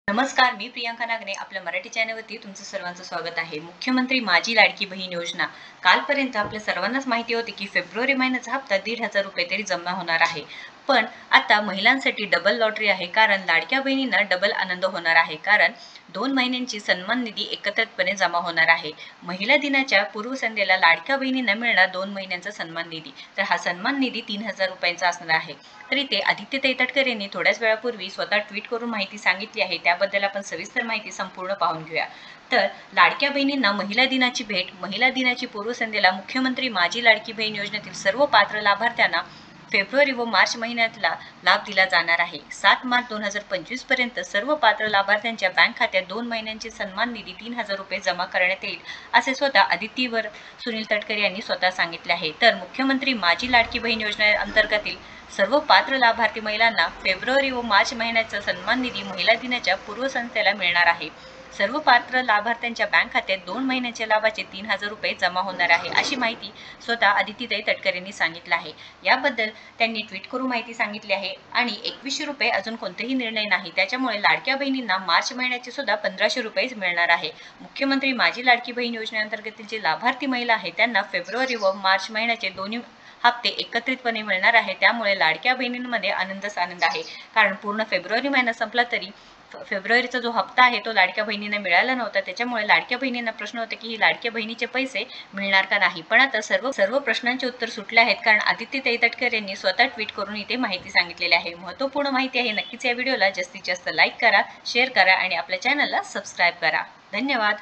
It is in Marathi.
नमस्कार, मी प्रियांका नागने आपल्या मराठी चॅनलवरती तुमचं सर्वांचं स्वागत आहे. मुख्यमंत्री माझी लाडकी बहीण योजना कालपर्यंत आपल्या सर्वांनाच माहिती होती की फेब्रुवारी महिन्याचा हप्ता 1,500 रुपये तरी जमा होणार आहे. पण आता महिलांसाठी डबल लॉटरी आहे, कारण लाडक्या बहिणींना डबल आनंद होणार आहे. कारण 2 महिन्यांची सन्मान निधी एकत्रितपणे जमा होणार आहे. महिला दिनाच्या पूर्वसंध्येला लाडक्या बहिणींना मिळणार 2 महिन्यांचा सन्मान निधी. तर हा सन्मान निधी 3,000 रुपयांचा असणार आहे. तरी ते आदित्यताई तटकरे यांनी थोड्याच वेळापूर्वी स्वतः ट्विट करून माहिती सांगितली आहे. त्याबद्दल आपण सविस्तर माहिती संपूर्ण पाहून घेऊया. तर लाडक्या बहिणींना महिला दिनाची भेट. महिला दिनाची पूर्वसंध्येला मुख्यमंत्री माझी लाडकी बहीण योजनेतील सर्व पात्र लाभार्थ्यांना फेब्रुवारी व मार्च महिन्यातला लाभ दिला जाणार आहे. 7 मार्च 2025 पर्यंत सर्व पात्र लाभार्थ्यांच्या बँक खात्यात 2 महिन्यांचे सन्मान निधी 3,000 रुपये जमा करण्यात येईल, असे स्वतः आदित्यवर सुनील तटकरे यांनी स्वतः सांगितले आहे. तर मुख्यमंत्री माझी लाडकी बहीण योजनेअंतर्गतील सर्व पात्र लाभार्थी महिलांना फेब्रुवारी व मार्च महिन्याचा सन्मान निधी महिला दिनाच्या पूर्वसंध्येला मिळणार आहे. सर्व पात्र लाभार्थ्यांच्या बँक खात्यात 2 महिन्याच्या लाभाचे 3,000 रुपये जमा होणार आहे, अशी माहिती स्वतः आदित्यताई तटकरे यांनी सांगितलं आहे. याबद्दल त्यांनी ट्विट करून माहिती सांगितली आहे. आणि 2100 रुपये अजून कोणतेही निर्णय नाही. त्याच्यामुळे लाडक्या बहिणींना मार्च महिन्याचे सुद्धा 1,500 रुपयेच मिळणार आहे. मुख्यमंत्री माझी लाडकी बहीण योजनेअंतर्गत जे लाभार्थी महिला आहेत त्यांना फेब्रुवारी व मार्च महिन्याचे दोन्ही हप्ते एकत्रितपणे मिळणार आहे. त्यामुळे लाडक्या बहिणींमध्ये आनंदच आनंद आहे. कारण पूर्ण फेब्रुवारी महिना संपला तरी फेब्रुवारीचा जो हप्ता आहे तो लाडक्या बहिणींना मिळाला नव्हता. त्याच्यामुळे लाडक्या बहिणींना प्रश्न होते की ही लाडक्या बहिणीचे पैसे मिळणार का नाही. पण आता सर्व प्रश्नांचे उत्तर सुटले आहेत, कारण आदित्यताई तटकरे यांनी स्वतः ट्विट करून इथे माहिती सांगितलेली आहे. महत्त्वपूर्ण माहिती आहे. नक्कीच या व्हिडिओला जास्तीत जास्त लाईक करा, शेअर करा आणि आपल्या चॅनलला सबस्क्राईब करा. धन्यवाद.